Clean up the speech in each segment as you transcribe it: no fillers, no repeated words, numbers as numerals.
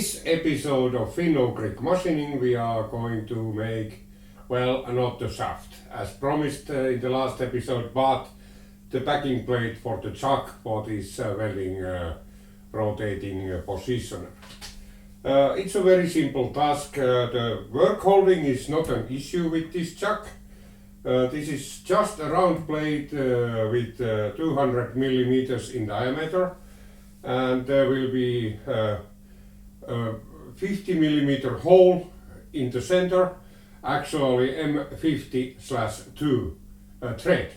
this episode of Finno-Greek Machining we are going to make, well, not the shaft as promised in the last episode, but the backing plate for the chuck for this welding rotating positioner. It's a very simple task. The work holding is not an issue with this chuck. This is just a round plate with 200 millimeters in diameter, and there will be a 50 millimeter hole in the center, actually M50/2 thread,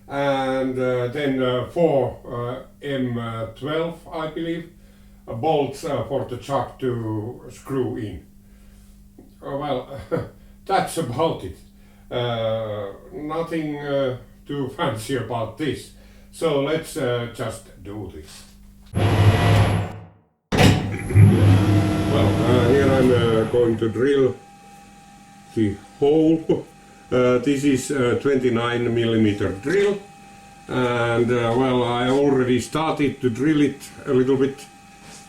and then 4 M12, I believe, bolts for the chuck to screw in. Well, that's about it. Nothing too fancy about this. So let's just do this. Well, here I'm going to drill the hole. This is a 29 millimeter drill, and well, I already started to drill it a little bit,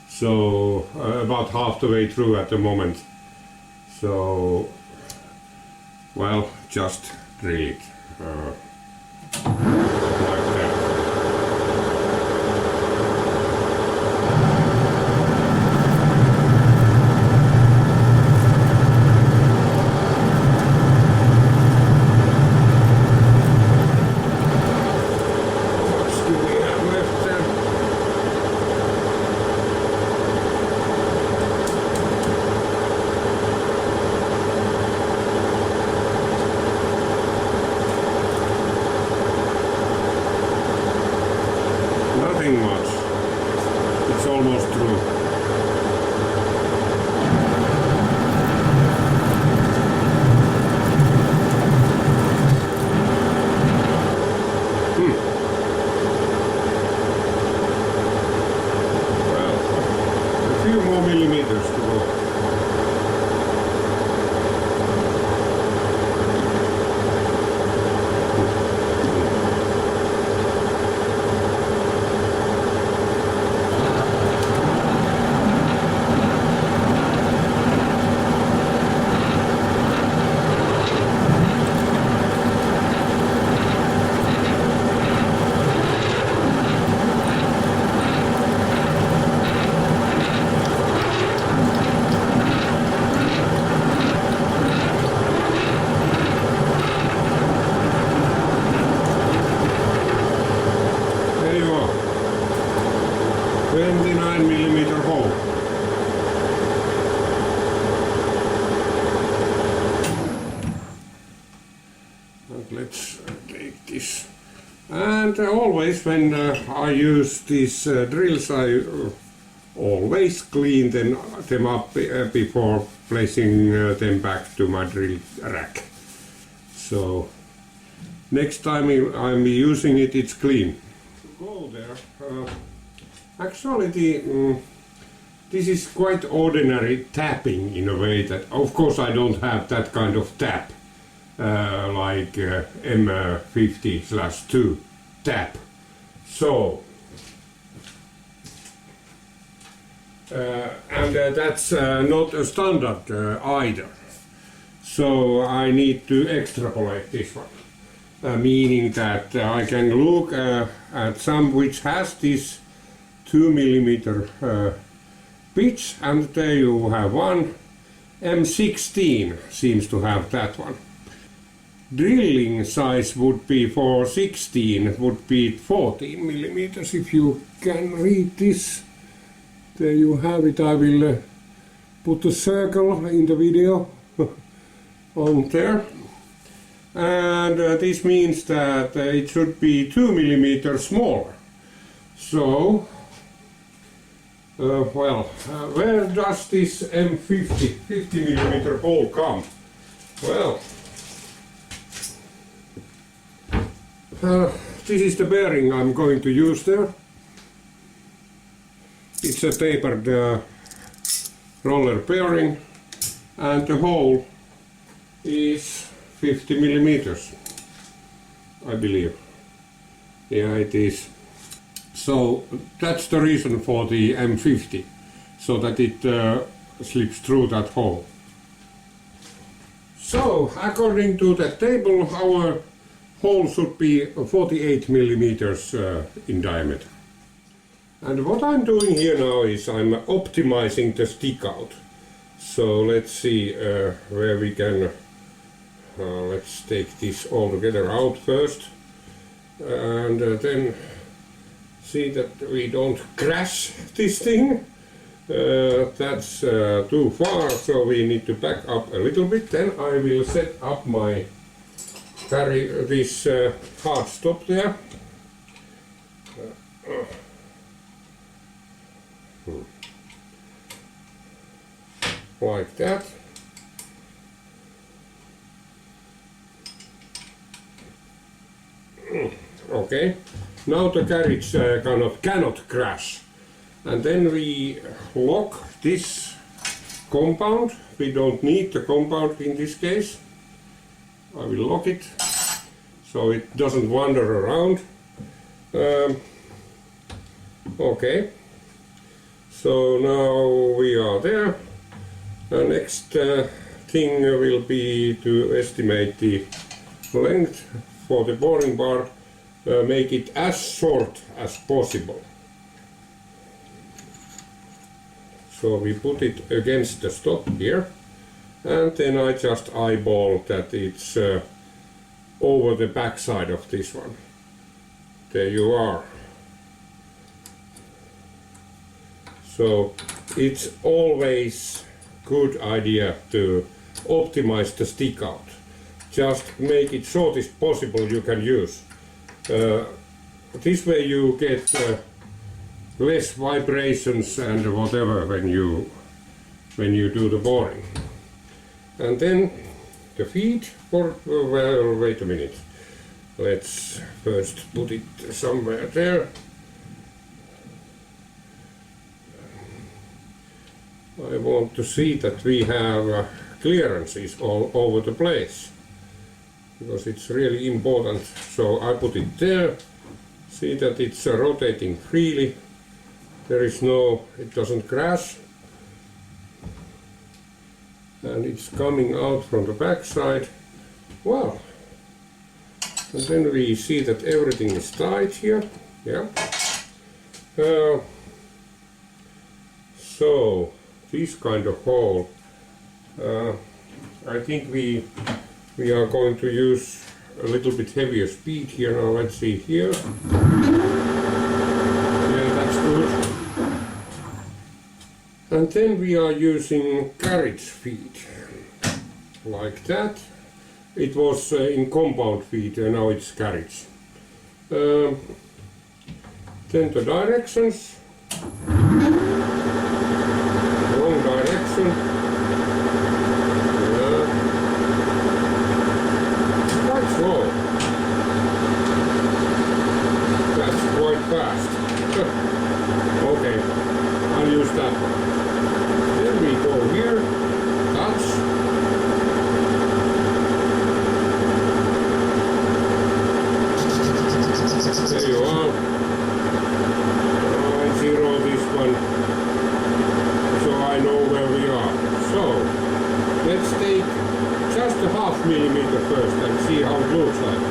so about half the way through at the moment. So, well, just drill it like that. Nothing much. It's almost through. Well, a few more millimeters to go. There you are, 29 millimeter hole. And let's take this. And always when I use these drills, I always clean them up before placing them back to my drill rack. So next time I'm using it, it's clean. Go there. Actually, this is quite ordinary tapping in a way that, of course, I don't have that kind of tap like M50/2 tap. So, and that's not a standard either. So I need to extrapolate this one. Meaning that I can look at some which has this 2 millimeter pitch, and there you have one. M16 seems to have that one. Drilling size would be for 16, would be 14 millimeters, if you can read this. There you have it. I will put a circle in the video on there. And this means that it should be 2 millimeters smaller. So, well, where does this M50 50 millimeter hole come? Well, this is the bearing I'm going to use there. It's a tapered roller bearing, and the hole is 50 millimeters, I believe. Yeah, it is. So that's the reason for the M50. so that it slips through that hole. So, according to the table, our hole should be 48 millimeters in diameter. And what I'm doing here now is I'm optimizing the stick out. So let's see where we can, let's take this all together out first. And then see that we don't crash this thing. That's too far, so we need to back up a little bit. Then I will set up my this hard stop there. Like that. Okay, now the carriage cannot crash. And then we lock this compound. We don't need the compound in this case. I will lock it so it doesn't wander around. Okay, so now we are there. The next thing will be to estimate the length for the boring bar, make it as short as possible. So we put it against the stop here, and then I just eyeball that it's over the back side of this one. There you are. So it's always good idea to optimize the stick out. Just make it shortest possible you can use. This way you get less vibrations and whatever when you do the boring. And then the feed for, well, wait a minute. Let's first put it somewhere there. I want to see that we have clearances all over the place, because it's really important. So I put it there. See that it's rotating freely. There is no, it doesn't crash. And it's coming out from the back side. Well, and then we see that everything is tight here. Yeah. So this kind of hole, I think we are going to use a little bit heavier speed here. Now let's see here. Yeah, that's good. And then we are using carriage feed, like that. It was in compound feed, and now it's carriage. Then the directions. Wrong direction. Quite slow. That's quite fast. Okay, I'll use that one. Then we go here, touch. There you are. I zero this one, so I know where we are. So let's take just a half millimeter first and see how it looks like.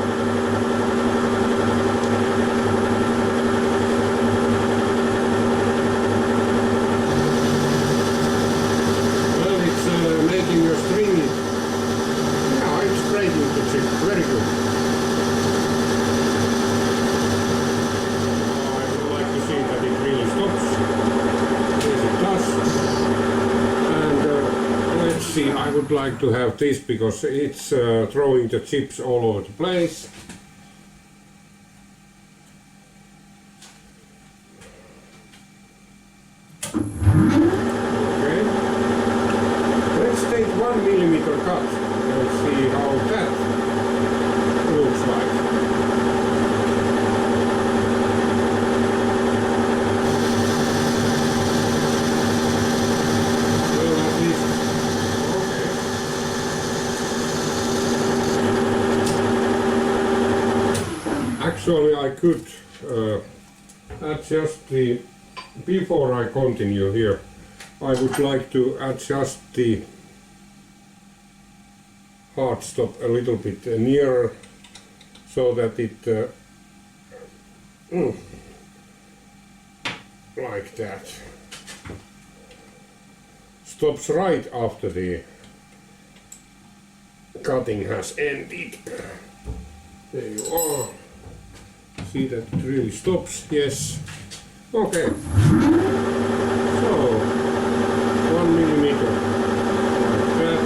Well, it's making a string. Yeah, it's breaking the chip. Very good. I would like to have this because it's throwing the chips all over the place. Okay. Let's take 1 millimeter cut and see how that looks like. Actually, I could adjust the, before I continue here, I would like to adjust the hard stop a little bit nearer so that it like that stops right after the cutting has ended. There you are. See that it really stops? Yes. Okay. So 1 millimeter like that.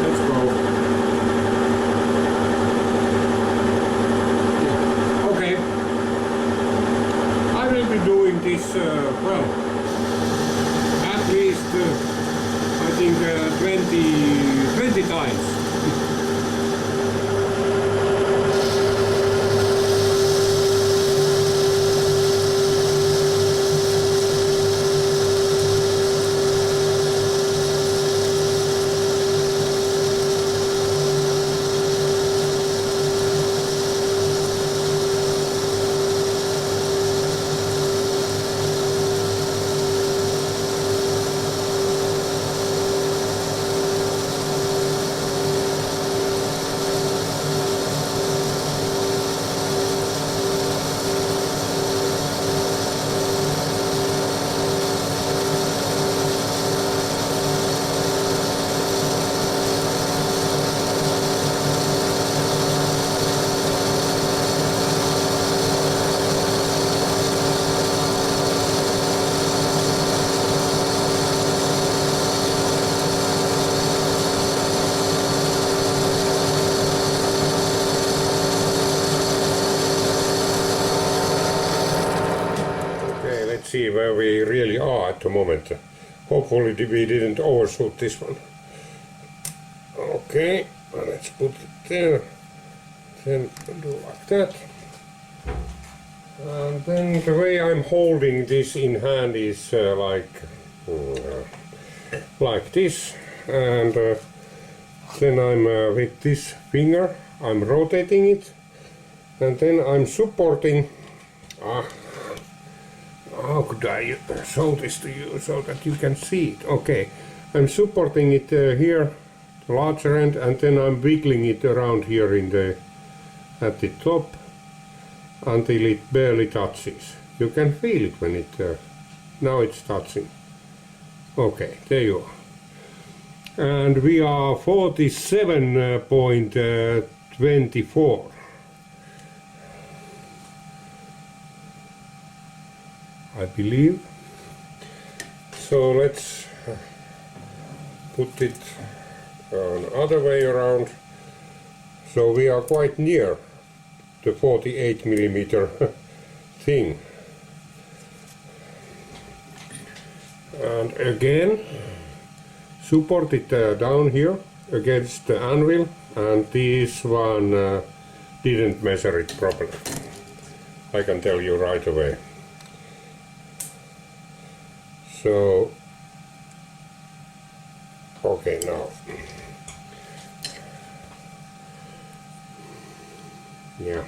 Let's go. Okay. I will be doing this well, at least I think 20 times. See where we really are at the moment. Hopefully we didn't overshoot this one. Okay, let's put it there. Then do like that. And then the way I'm holding this in hand is like this. And then I'm with this finger, I'm rotating it. And then I'm supporting. How could I show this to you so that you can see it? Okay, I'm supporting it here, the larger end, and then I'm wiggling it around here at the top until it barely touches. You can feel it when it, now it's touching. Okay, there you are. And we are 47.24. I believe. So let's put it other way around. So we are quite near the 48 millimeter thing. And again, support it down here against the anvil, and this one didn't measure it properly. I can tell you right away. So, okay, now, yeah,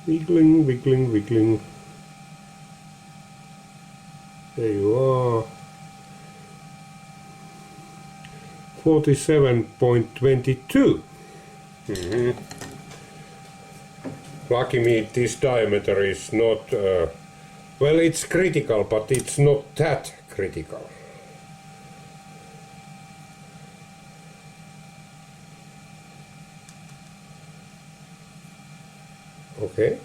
wiggling, wiggling, wiggling, there you are, 47.22. Lucky me, this diameter is not, well, it's critical, but it's not that critical. Okay,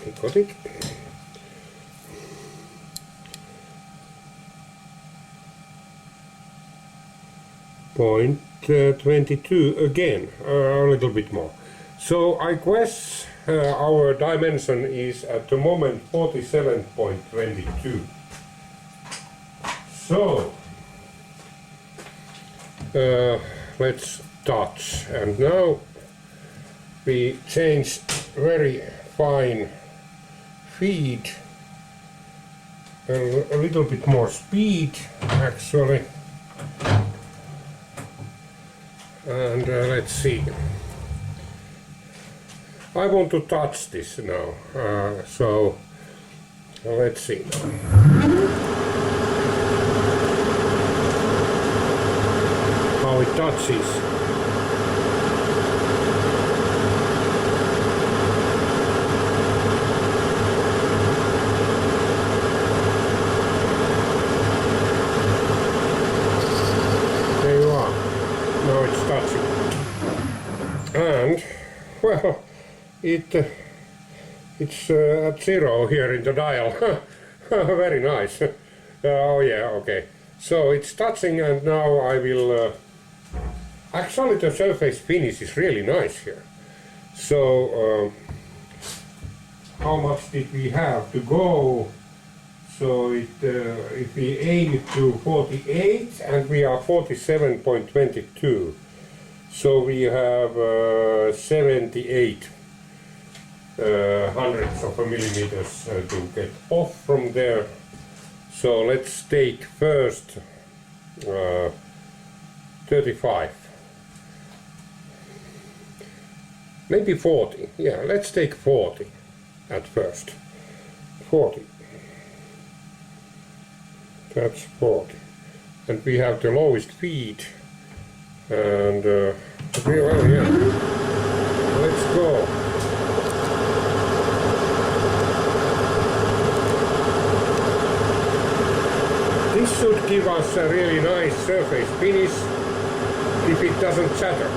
I got it. Point 22 again, a little bit more. So I guess our dimension is at the moment 47.22. So let's touch, and now we change very fine feed, a little bit more speed actually, and let's see. I want to touch this now, so let's see now. How it touches. There you are. Now it's touching. And, well, it's at 0 here in the dial. Very nice. Oh yeah, okay. So it's touching, and now I will... actually the surface finish is really nice here. So how much did we have to go? So if we aim to 48 and we are 47.22, so we have 78 hundredths of a millimeters to get off from there. So let's take first 35, maybe 40. Yeah, let's take 40 at first. 40. That's 40. And we have the lowest feed. And well, yeah. Let's go. This should give us a really nice surface finish if it doesn't shatter.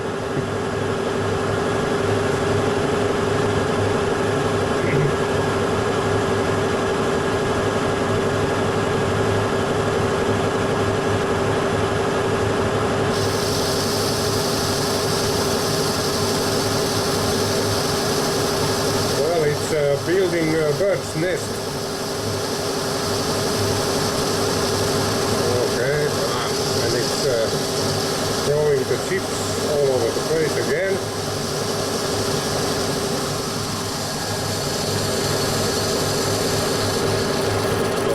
Building a bird's nest. Okay, and it's throwing the chips all over the place again.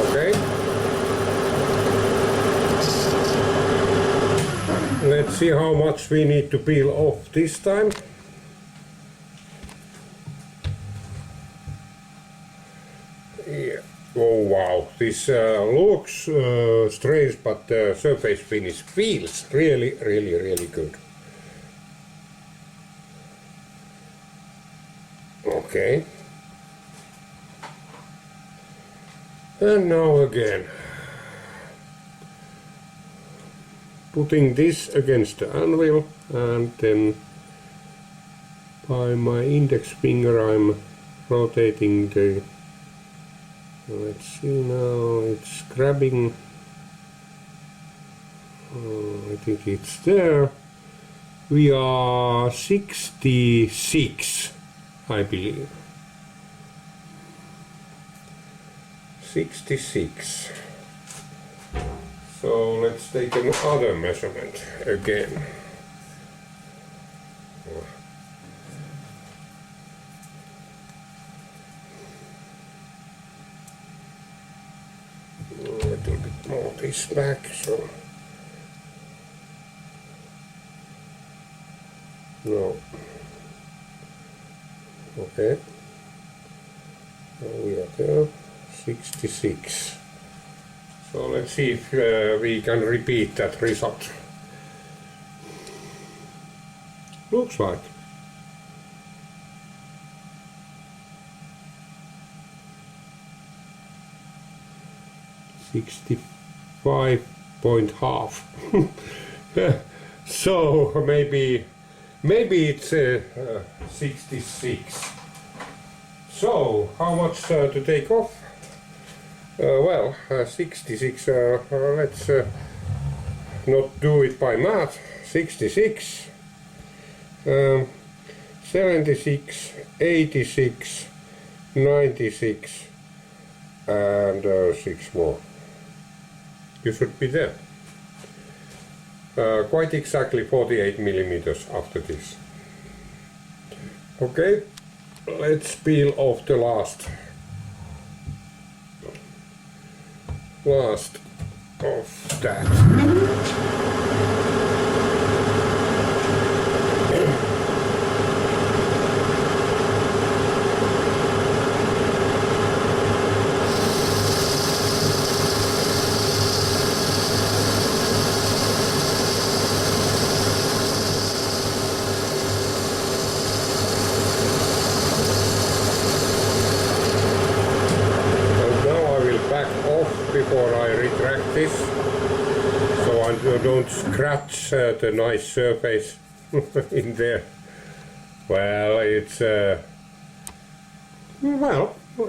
Okay. Let's see how much we need to peel off this time. Yeah. Oh wow, this looks strange, but the surface finish feels really, really, really good. Okay. And now again, putting this against the anvil, and then by my index finger I'm rotating the... Let's see now, it's grabbing, I think it's there. We are 66, I believe. 66. So let's take another measurement again. A little bit more this back, so no. Okay, so we are there, 66. So let's see if we can repeat that result. Looks like. .5. So maybe it's 66. So how much to take off? Well, 66. Let's not do it by math. 66, 76, 86, 96, and 6 more. You should be there. Quite exactly 48 millimeters after this. Okay, let's peel off the last of that. before I retract this, so I don't scratch the nice surface in there. Well,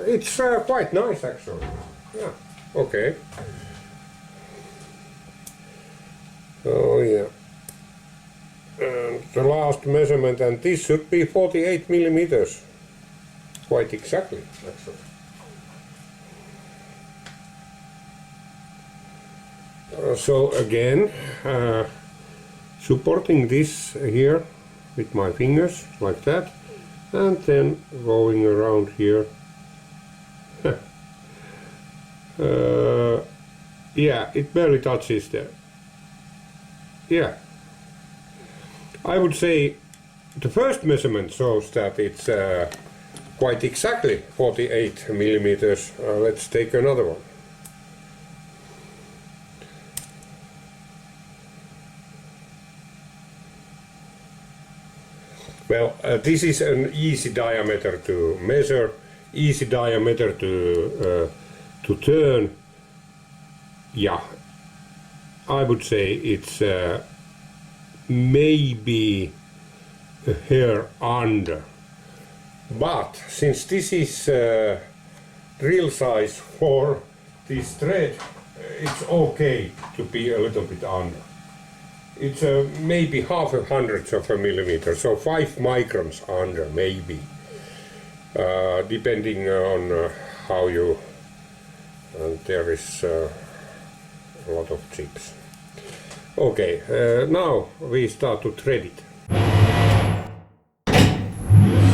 it's quite nice actually. Yeah. Okay. Oh yeah. And the last measurement, and this should be 48 millimeters. Quite exactly, actually. So again, supporting this here with my fingers, like that, and then going around here. Yeah, it barely touches there. Yeah. I would say the first measurement shows that it's quite exactly 48 millimeters. Let's take another one. Well, this is an easy diameter to measure, easy diameter to turn. Yeah, I would say it's maybe a hair under. But since this is real size for this thread, it's okay to be a little bit under. It's maybe 0.5 of a millimeter, so 5 microns under, maybe, depending on how you. And there is a lot of chips. Okay, now we start to thread it.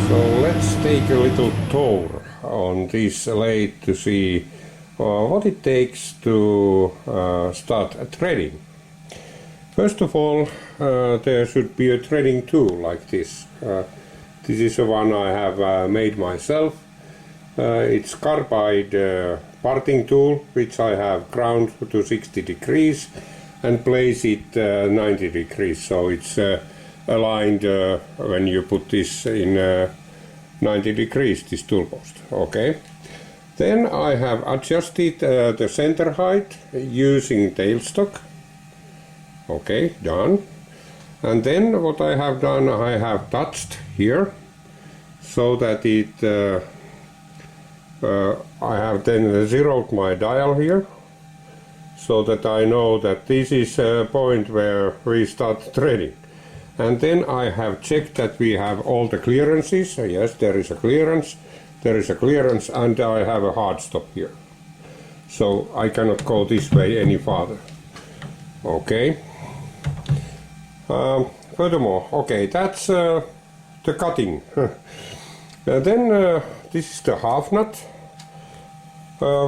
So let's take a little tour on this lathe to see what it takes to start threading. First of all, there should be a threading tool like this. This is the one I have made myself. It's carbide parting tool, which I have ground to 60 degrees and place it 90 degrees, so it's aligned when you put this in 90 degrees, this tool post. Okay. Then I have adjusted the center height using tailstock. Okay, done. And then what I have done, I have touched here so that it I have then zeroed my dial here so that I know that this is a point where we start threading. And then I have checked that we have all the clearances. Yes, there is a clearance, and I have a hard stop here. So I cannot go this way any farther. Okay. Furthermore, okay, that's the cutting. Then this is the half nut,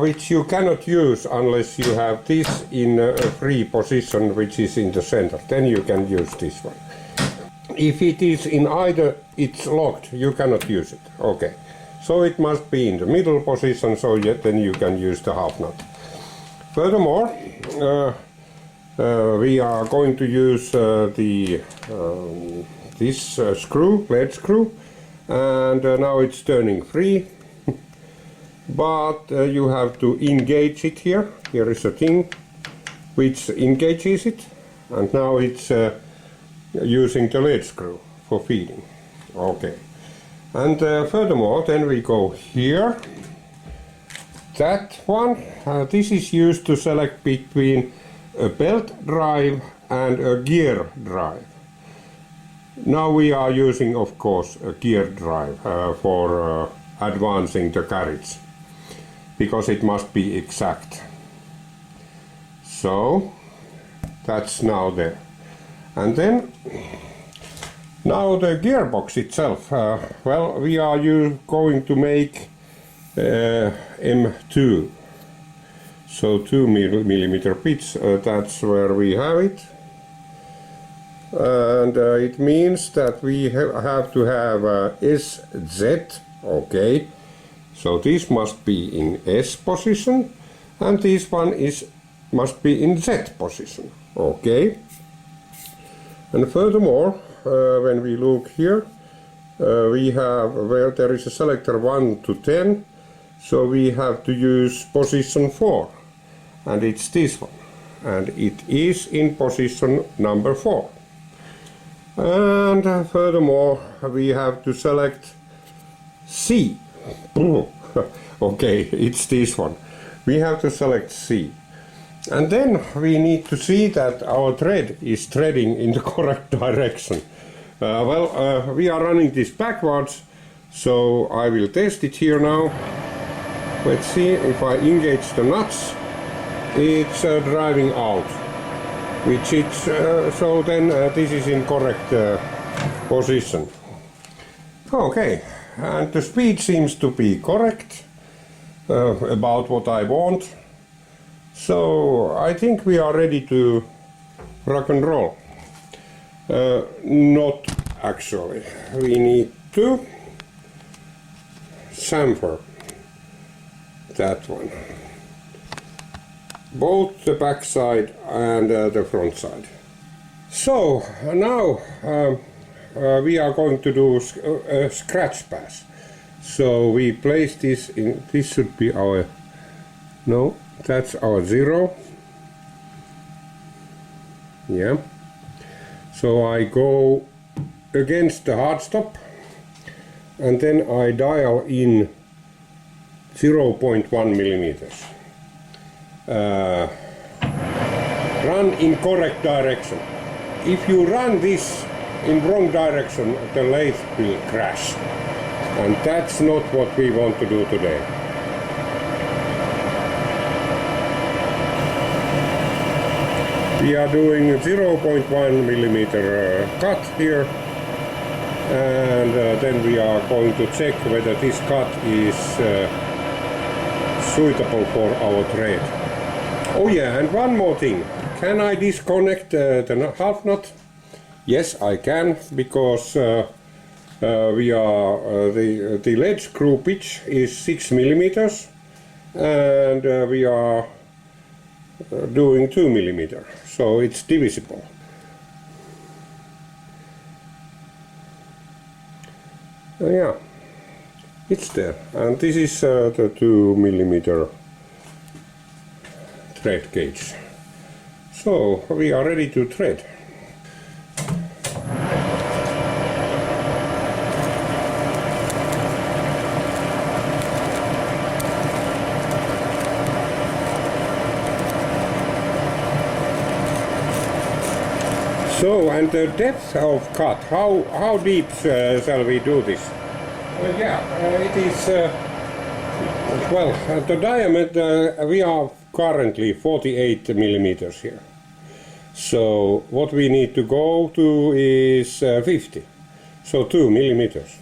which you cannot use unless you have this in a free position, which is in the center. Then you can use this one. If it is in either, it's locked, you cannot use it. Okay, so it must be in the middle position, so then you can use the half nut. Furthermore, we are going to use this screw, lead screw, and now it's turning free. But you have to engage it here. Here is a thing which engages it, and now it's using the lead screw for feeding. Okay, and furthermore, then we go here. That one, this is used to select between a belt drive and a gear drive. Now we are using, of course, a gear drive for advancing the carriage, because it must be exact. So that's now there. And then now the gearbox itself. Well, we are going to make M2. So 2mm pitch, that's where we have it. And it means that we have to have SZ, okay. So this must be in S position, and this one must be in Z position, okay. And furthermore, when we look here, we have where there is a selector 1 to 10, so we have to use position 4. and it's this one, and it is in position number 4. And furthermore, we have to select C. Okay, it's this one. We have to select C. And then we need to see that our thread is threading in the correct direction. We are running this backwards, so I will test it here now. Let's see if I engage the nuts. It's driving out, which it's so then this is in correct position. Okay, and the speed seems to be correct, about what I want. So I think we are ready to rock and roll. Not actually. We need to chamfer that one. Both the back side and the front side. So now we are going to do a scratch pass. So we place this in, this should be our, no, that's our 0. Yeah. So I go against the hard stop and then I dial in 0.1 millimeters. Run in correct direction. If you run this in wrong direction, the lathe will crash. And that's not what we want to do today. We are doing a 0.1 millimeter cut here, and then we are going to check whether this cut is suitable for our thread. Oh yeah, and one more thing. Can I disconnect the half nut? Yes, I can, because we are the lead screw pitch is 6 millimeters, and we are doing 2 millimeter, so it's divisible. Yeah, it's there, and this is the 2 millimeter thread gauge. So we are ready to thread. So, and the depth of cut, how deep shall we do this? It is, the diameter, we are currently 48 millimeters here. So, what we need to go to is 50. So, 2 millimeters.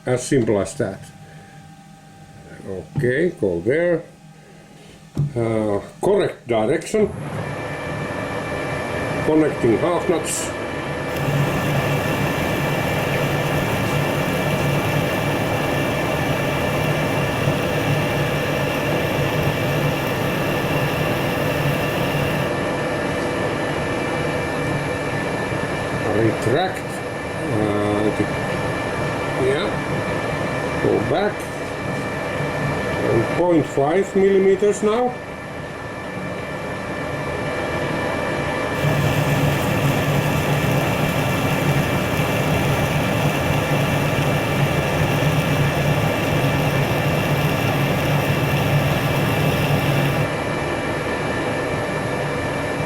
As simple as that. Okay, go there. Correct direction. Connecting half nuts. Retract. Go back. And 0.5 millimeters now.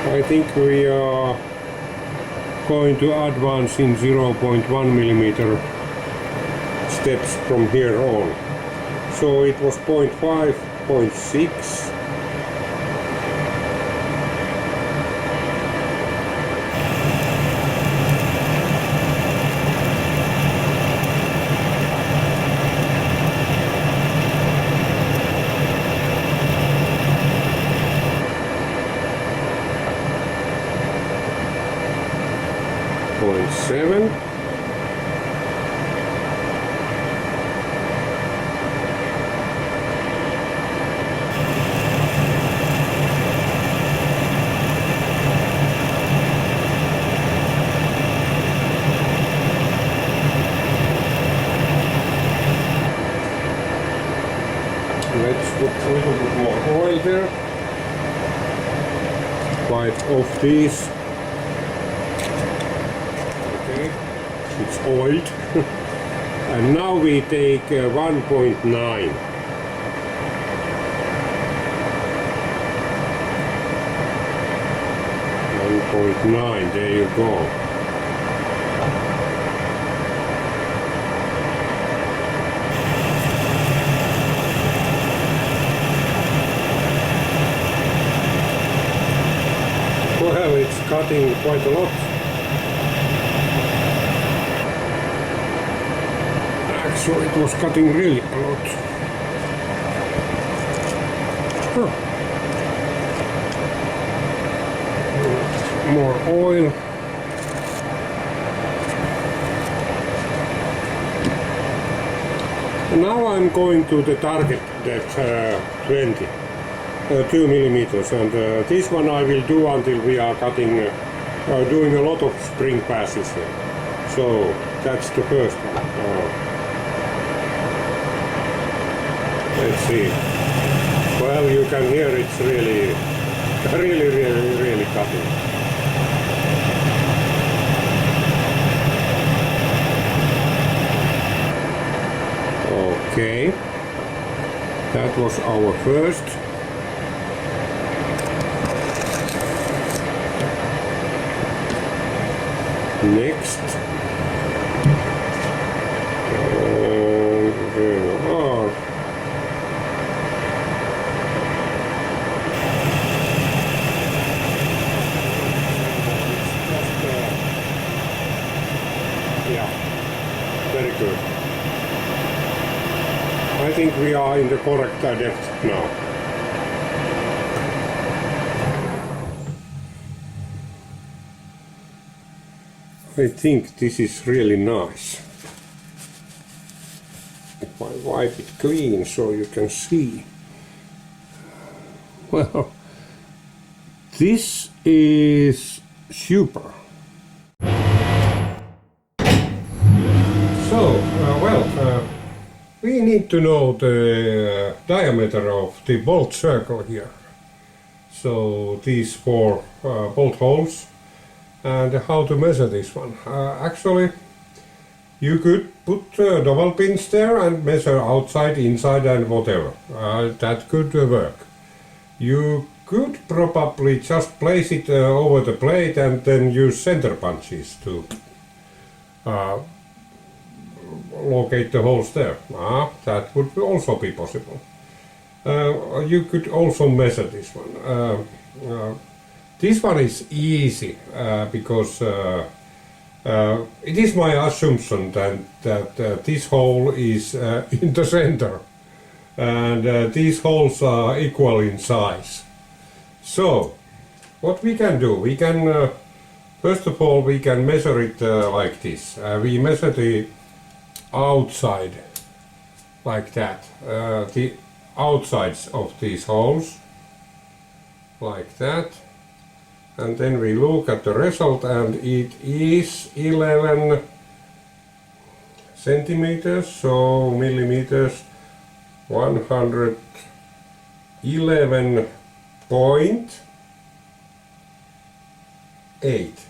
I think we are going to advance in 0.1 millimeter steps from here on. So it was 0.5, 0.6. .7. Let's put a little bit more oil there. wipe off these. Okay, it's oiled. And now we take 1.9. 1.9, there you go. Well, it's cutting quite a lot. Actually, it was cutting really a lot. Huh. More oil. Now I'm going to the target depth 2 millimeters, and this one I will do until we are cutting, doing a lot of spring passes here. So that's the first one. Let's see. Well, you can hear it's really cutting. Okay, that was our first. Next, there you are. Yeah, very good. I think we are in the correct depth now. I think this is really nice. If I wipe it clean so you can see. Well, this is super. So, we need to know the diameter of the bolt circle here. So these 4 bolt holes, and how to measure this one. Actually, you could put double pins there and measure outside, inside and whatever. That could work. You could probably just place it over the plate and then use center punches to locate the holes there. That would also be possible. You could also measure this one. This one is easy because it is my assumption that this hole is in the center, and these holes are equal in size. So what we can do, we can first of all we can measure it like this. We measure the outside like that, the outsides of these holes like that, and then we look at the result, and it is 11 centimeters, so millimeters, 111.8.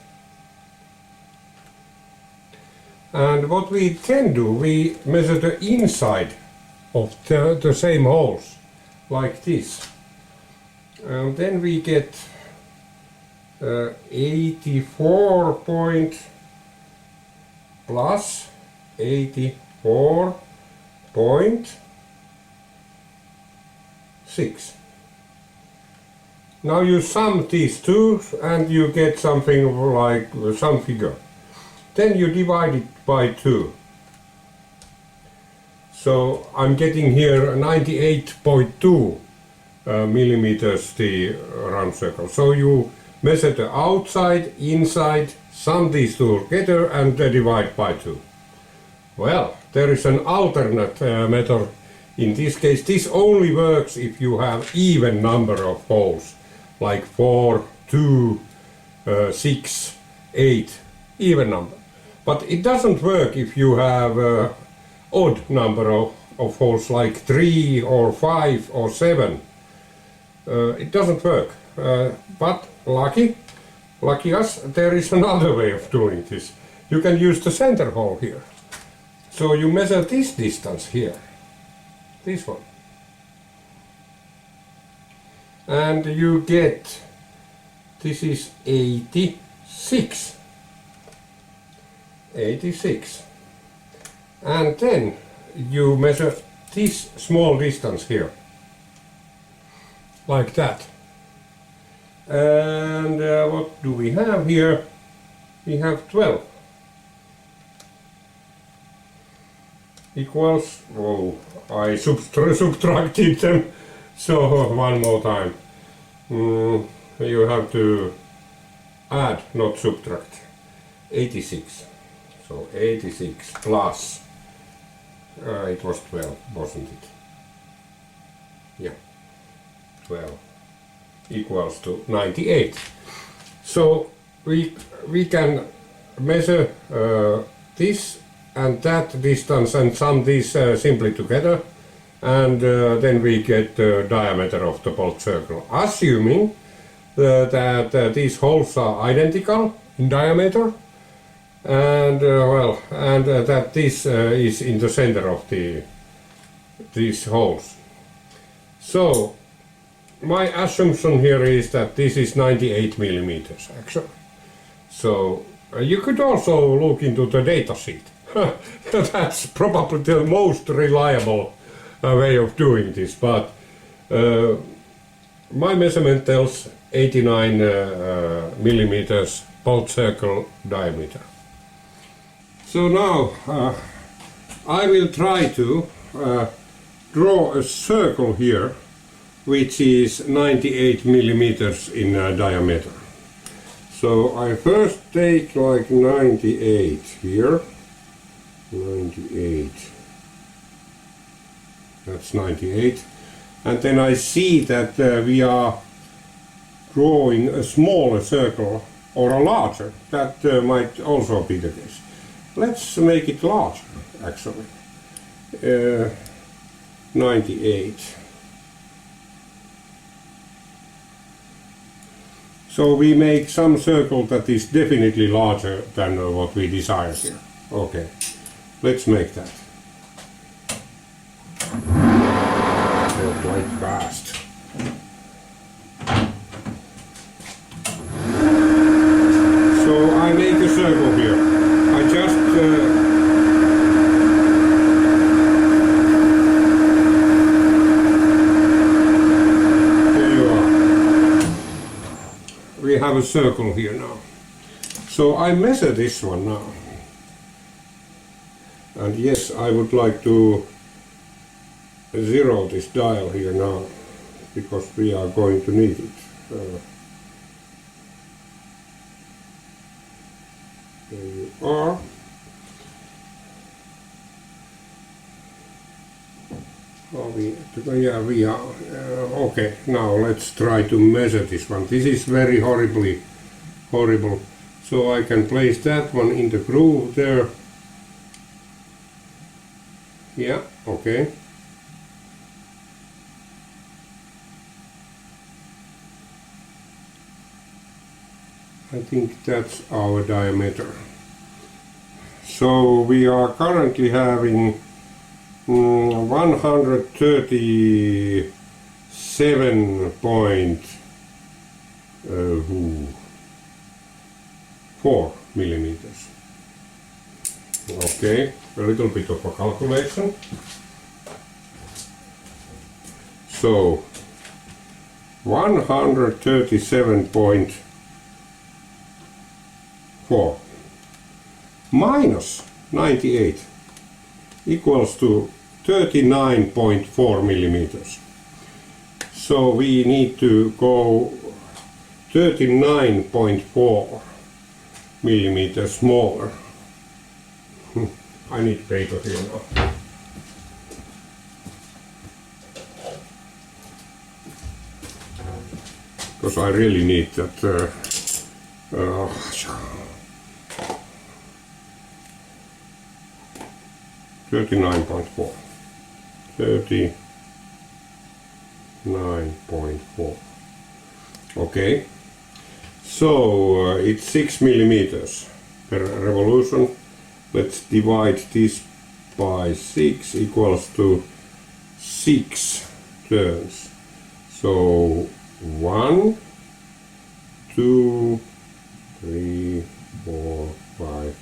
And what we then do, we measure the inside of the same holes, like this. And then we get 84 plus 84.6. Now you sum these two and you get something like some figure. Then you divide it by 2. So I'm getting here 98.2 millimeters the round circle. So you measure the outside, inside, sum these two together and divide by 2. Well, there is an alternate method. In this case, this only works if you have even number of holes, like 4, 2, 6, 8, even number. But it doesn't work if you have odd number of holes, like 3 or 5 or 7. it doesn't work. But lucky us, there is another way of doing this. You can use the center hole here. So you measure this distance here, this one, and you get, this is 86, and then you measure this small distance here, like that. And what do we have here? We have 12 equals, oh, I subtracted them, so one more time. You have to add, not subtract. 86. So 86 plus, it was 12, wasn't it? Yeah, 12 equals to 98. So we can measure this and that distance and sum these simply together, and then we get the diameter of the bolt circle, assuming that these holes are identical in diameter, and that this is in the center of these holes. So my assumption here is that this is 98 millimeters actually. So you could also look into the data sheet. That's probably the most reliable way of doing this, but my measurement tells 89 millimeters bolt circle diameter. So now I will try to draw a circle here which is 98 millimeters in diameter. So I first take like 98 here. 98, that's 98, and then I see that we are drawing a smaller circle or a larger. That might also be the case. Let's make it larger actually. 98. So we make some circle that is definitely larger than what we desire here. Okay. Let's make that. They're quite fast. So I make a circle here. I just there you are. We have a circle here now. So I measure this one now. And yes, I would like to zero this dial here now, because we are going to need it. There you are. We are. Okay, now let's try to measure this one. This is very horrible. So I can place that one in the groove there. Yeah, okay. I think that's our diameter. So we are currently having 137.4 millimeters. Okay, a little bit of a calculation. So 137.4 minus 98 equals to 39.4 millimeters. So we need to go 39.4 millimeters smaller. I need paper here now. Because I really need that 39.4. 39.4. 9.4. Okay, so it's 6 millimeters per revolution. Let's divide this by 6 equals to 6 turns. So 1, 2, 3, 4, 5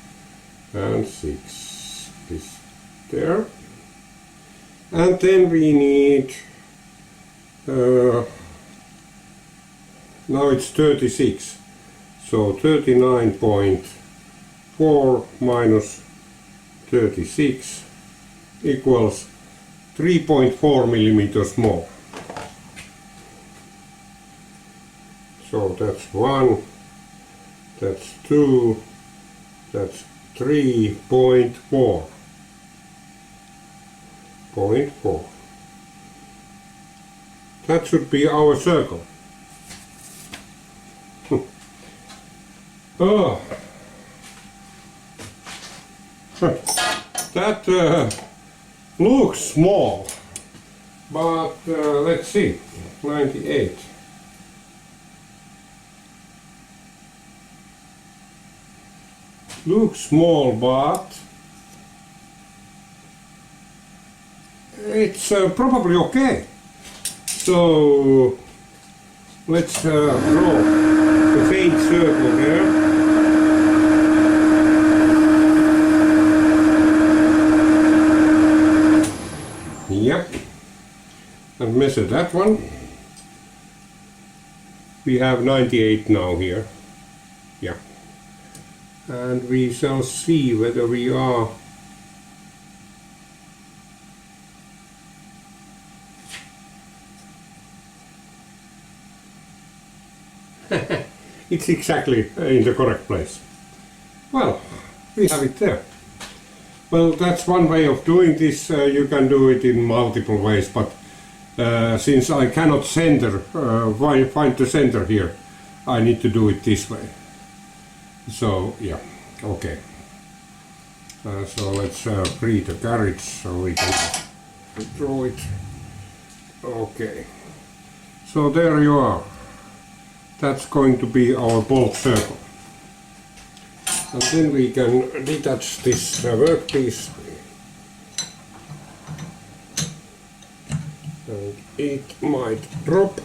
and 6 is there. And then we need now it's 36. So 39.4 minus 36 equals 3.4 millimeters more. So that's 1, that's 2, that's 3.4. That should be our circle. Oh, that looks small, but let's see, 98. Looks small, but it's probably okay. So let's draw a faint circle there. Yep, and measure that one. We have 98 now here. Yeah, and we shall see whether we are it's exactly in the correct place. Well, we have it there. Well, that's one way of doing this. You can do it in multiple ways, but since I cannot find the center here, I need to do it this way. So, yeah, okay. So let's free the carriage so we can draw it. Okay. So there you are. That's going to be our bolt circle. And then we can detach this workpiece. And it might drop.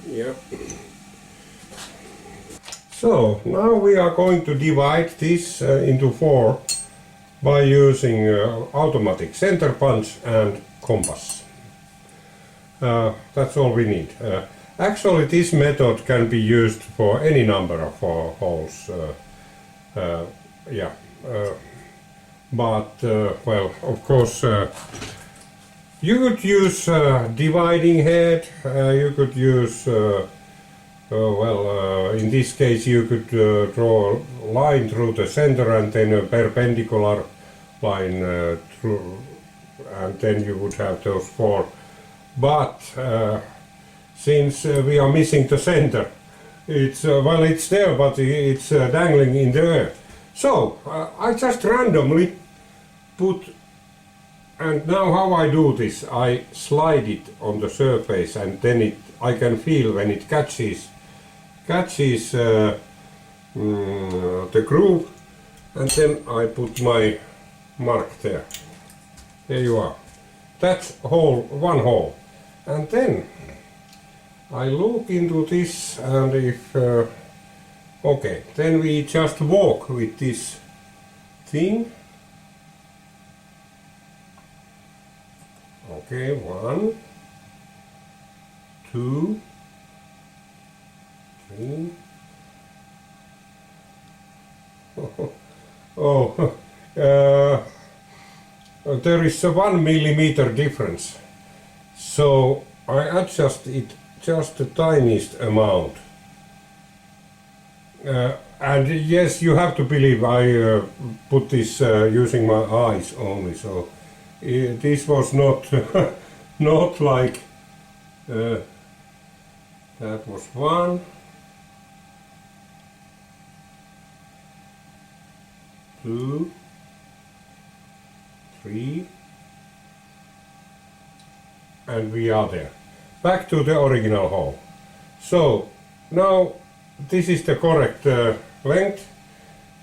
Yeah. So now we are going to divide this into 4 by using automatic center punch and compass. That's all we need. Actually, this method can be used for any number of holes. Well, of course, you could use dividing head. You could use, in this case, you could draw a line through the center and then a perpendicular line through, and then you would have those 4. But since we are missing the center, it's it's there, but it's dangling in the air. So I just randomly put, and now how I do this, I slide it on the surface, and then I can feel when it catches the groove, and then I put my mark there. There you are. That's one hole, and then I look into this, and if okay, then we just walk with this thing. Okay, 1, 2, 3. Oh, there is a 1 millimeter difference, so I adjust it just the tiniest amount. And yes, you have to believe I put this using my eyes only, so this was not not like that was 1, 2, 3, and we are there. Back to the original hole. So now this is the correct length.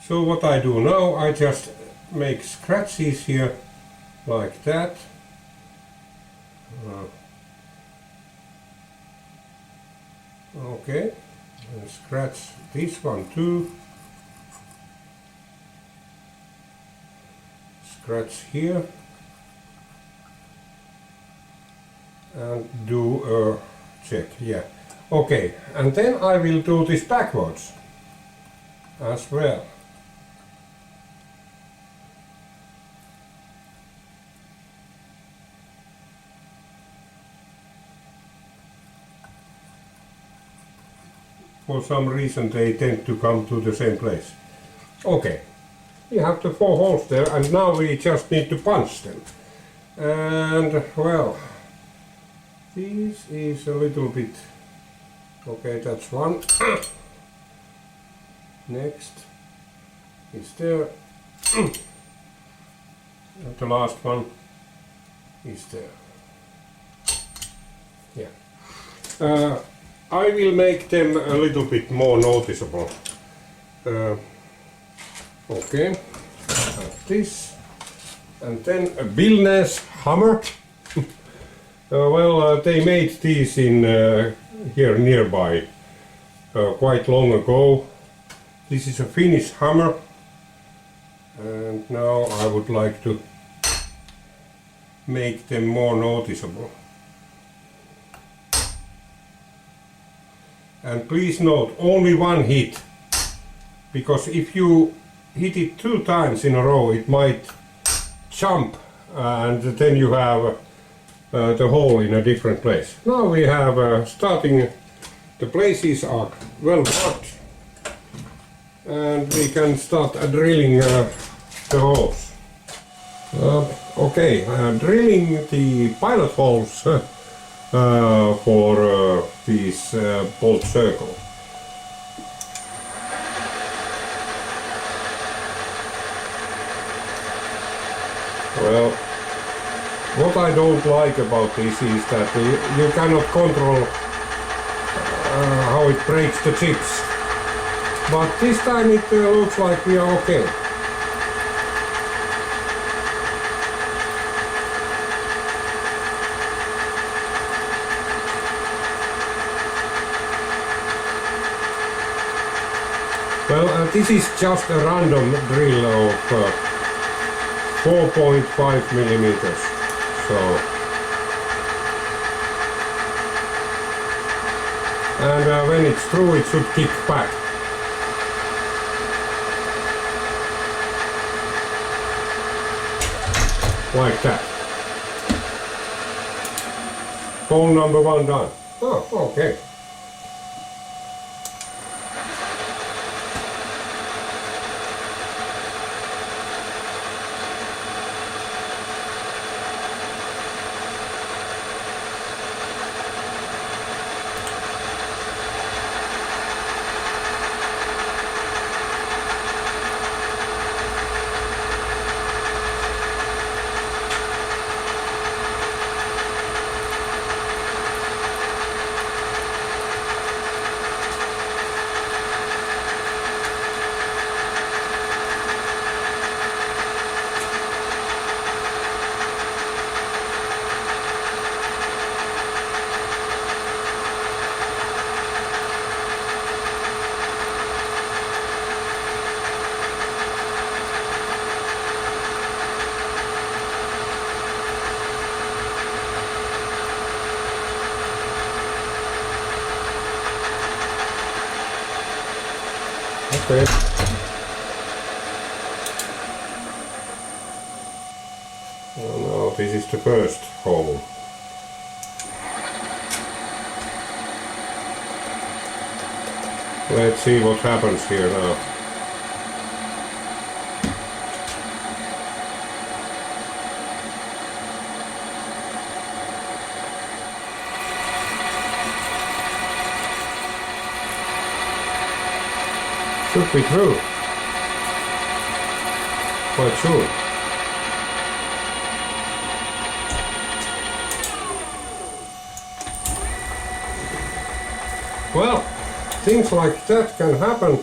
So what I do now, I just make scratches here like that. Okay, and scratch this one too. Scratch here. And do a check, yeah. Okay, and then I will do this backwards as well. For some reason they tend to come to the same place. Okay, we have the 4 holes there, and now we just need to punch them. And well, this is a little bit, okay, that's one. Next is there. And the last one is there. Yeah. I will make them a little bit more noticeable. Okay, like this. And then a Billness hammer. Well, they made these in here nearby quite long ago. This is a Finnish hammer, and now I would like to make them more noticeable. And please note, only one hit, because if you hit it 2 times in a row, it might jump, and then you have the hole in a different place. Now we have starting, the places are well marked, and we can start drilling the holes. Okay, drilling the pilot holes for this bolt circle. Well, what I don't like about this is that you cannot control how it breaks the chips. But this time it looks like we are okay. Well, this is just a random drill of 4.5 millimeters. So, and when it's through, it should kick back. Like that. Hole number 1 done. Oh, okay. Okay. Well, now this is the first hole. Let's see what happens here now. Should be through. Quite sure. Well, things like that can happen.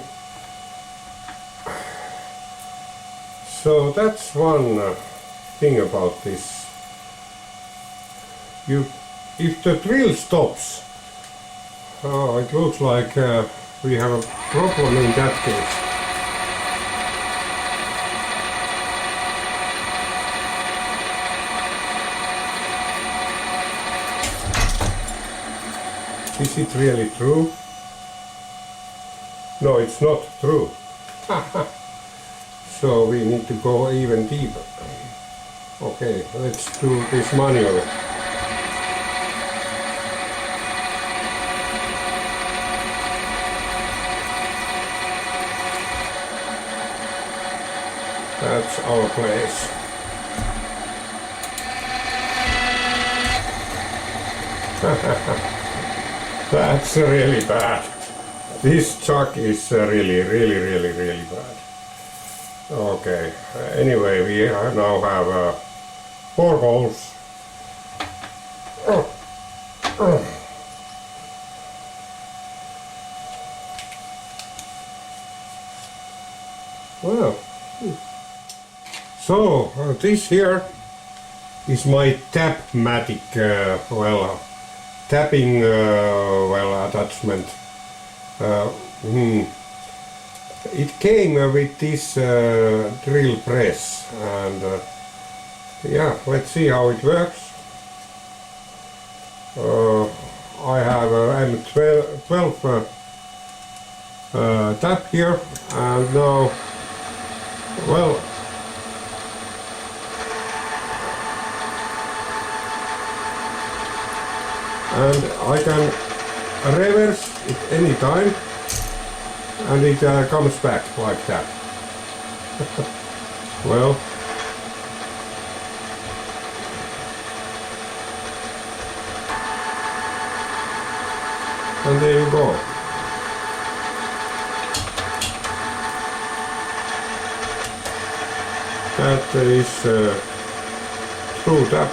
So that's one thing about this. If the drill stops, it looks like we have a problem in that case. Is it really true? No, it's not true. So we need to go even deeper. Okay, let's do this manually. That's our place. That's really bad. This chuck is really bad. Okay, anyway, we now have 4 holes. Well, so this here is my TapMatic tapping attachment. It came with this drill press, and yeah, let's see how it works. I have a M12 tap here, and now, well, and I can reverse it any time, and it comes back like that. Well, and there you go. That is true tap.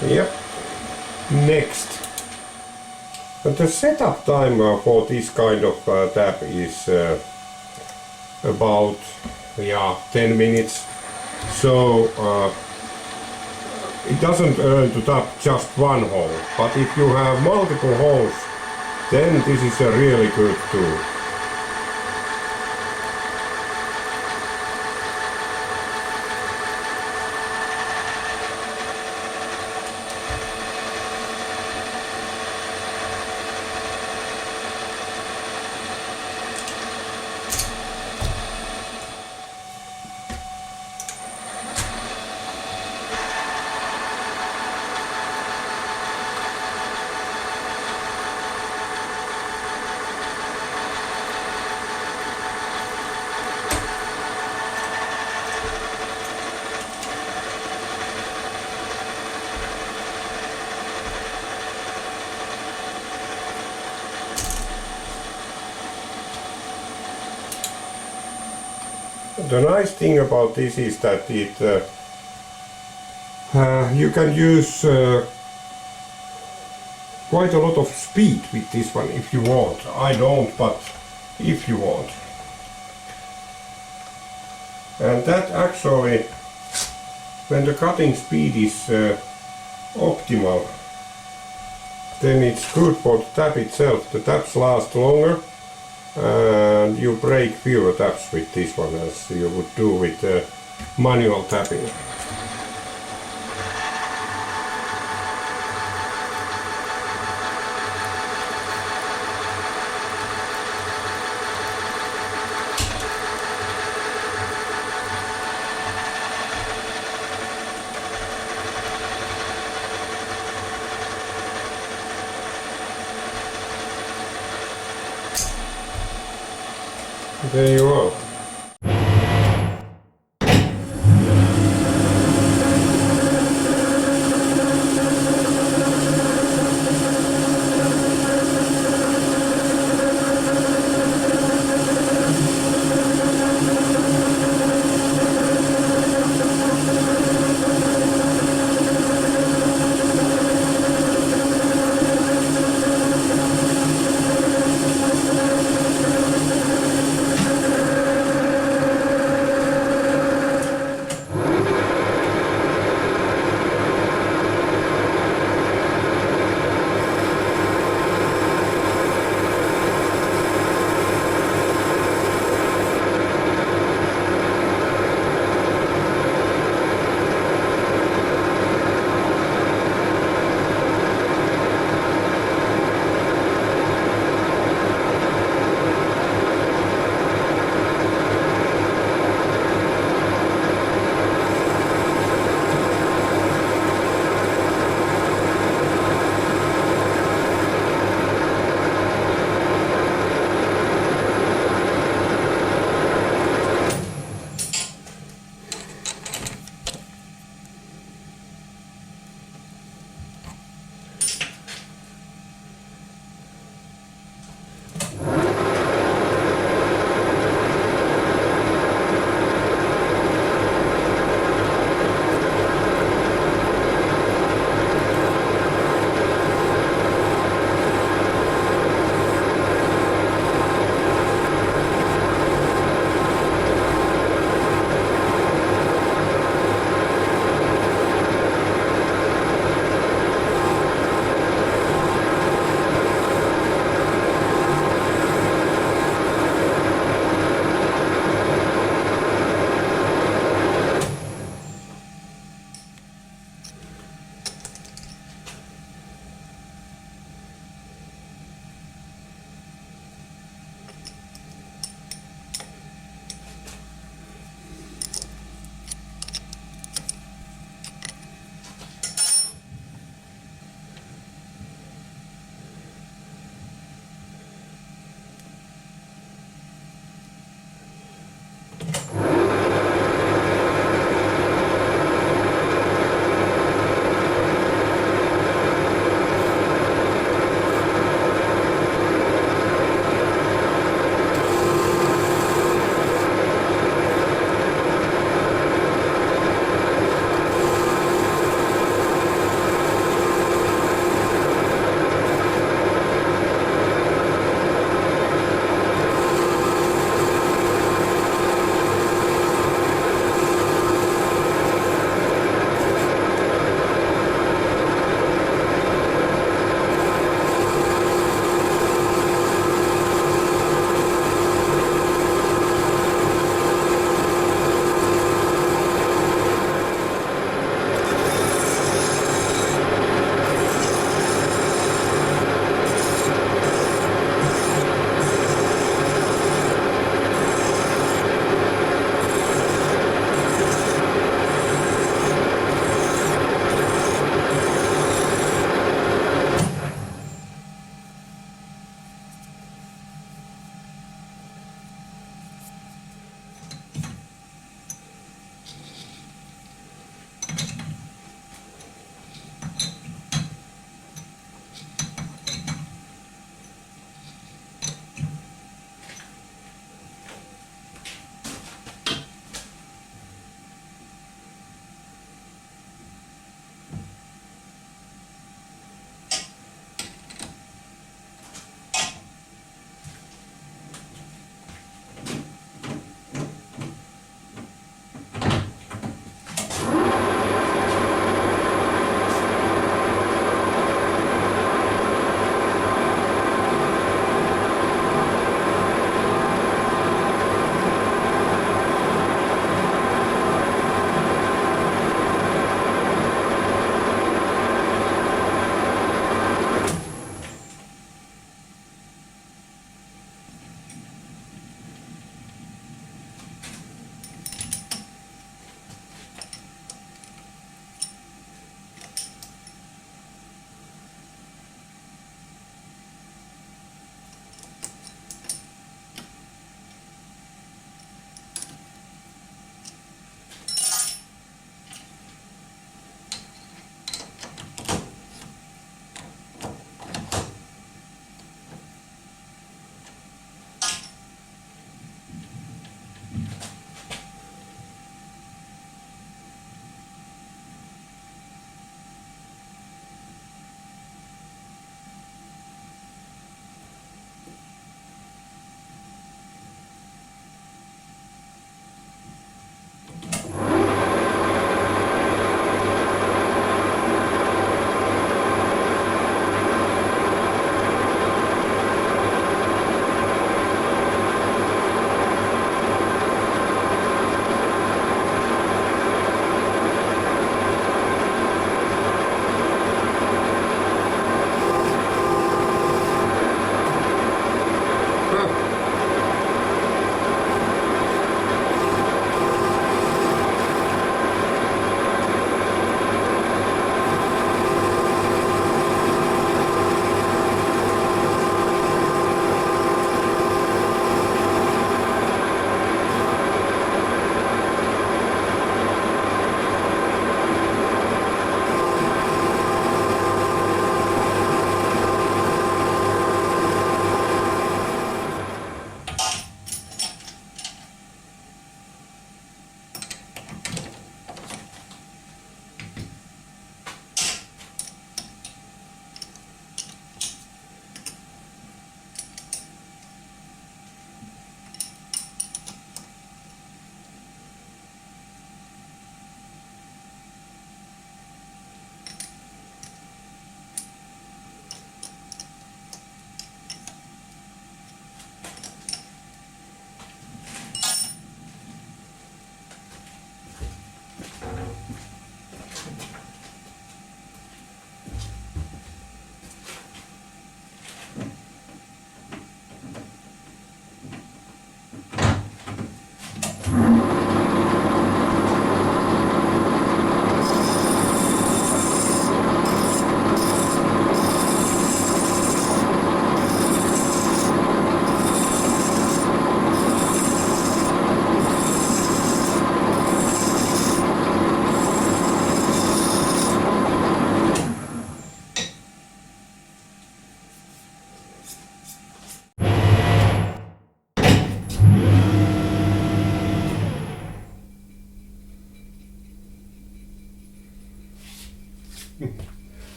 Yep. Next. The setup time for this kind of tap is about 10 minutes. So it doesn't earn to tap just one hole, but if you have multiple holes, then this is a really good tool. The nice thing about this is that it you can use quite a lot of speed with this one if you want. I don't, but if you want. And that actually, when the cutting speed is optimal, then it's good for the tap itself. The taps last longer, and you break fewer taps with this one as you would do with manual tapping. There you are.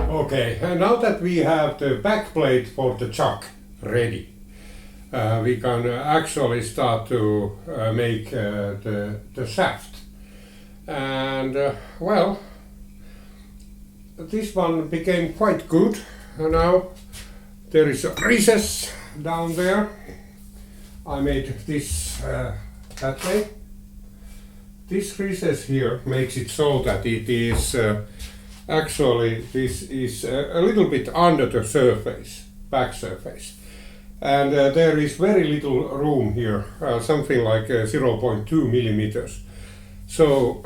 Okay, and now that we have the backplate for the chuck ready, we can actually start to make the shaft. And well, this one became quite good. Now there is a recess down there. I made this that way. This recess here makes it so that it is actually this is a little bit under the surface, back surface. And there is very little room here, something like 0.2 millimeters. So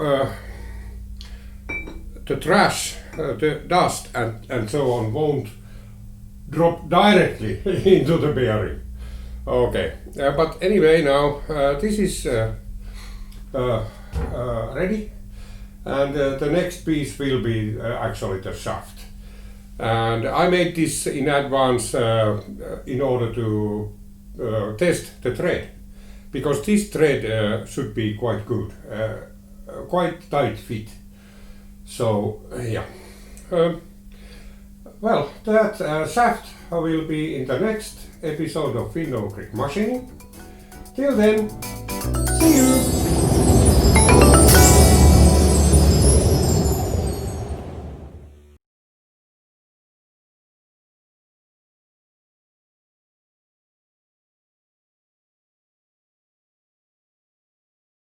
the trash, the dust and so on won't drop directly into the bearing. Okay, but anyway, now this is ready, and the next piece will be actually the shaft. And I made this in advance in order to test the thread, because this thread should be quite good, quite tight fit. So yeah. Well, that shaft will be in the next episode of Finno Machining. Till then, see you!